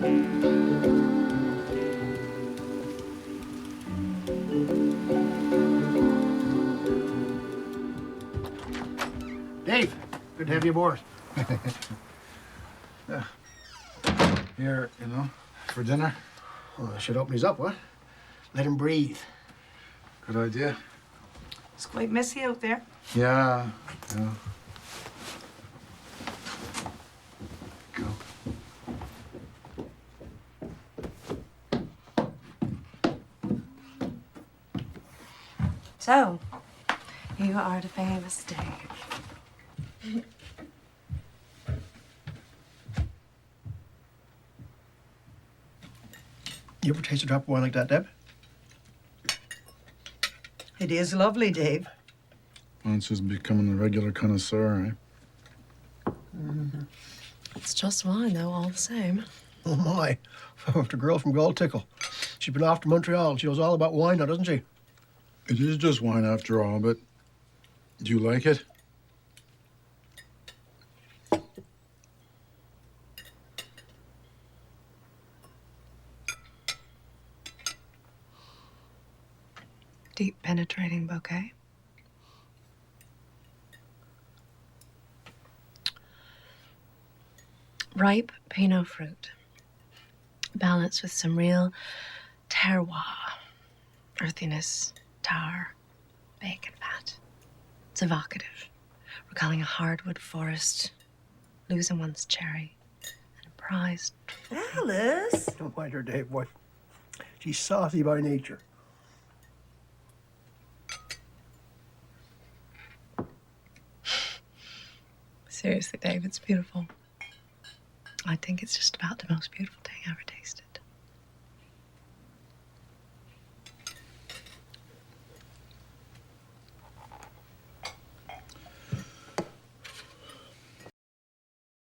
Dave, good to have you aboard. Here, for dinner. Well, I should open these up, what? Let him breathe. Good idea. It's quite messy out there. Yeah. Go. So, you are the famous Dave. You ever taste a drop of wine like that, Deb? It is lovely, Dave. Well, it's just becoming a regular connoisseur, eh? It's just wine, though, all the same. Oh, my. The girl from Galtickle. She's been off to Montreal. She knows all about wine now, doesn't she? It is just wine after all, but do you like it? Deep, penetrating bouquet. Ripe Pinot fruit, balanced with some real terroir, earthiness, tar, bacon fat. It's evocative, recalling a hardwood forest, losing one's cherry, and a prized. Alice! Don't mind her, Dave, boy. She's saucy by nature. Seriously, Dave, it's beautiful. I think it's just about the most beautiful thing I ever tasted.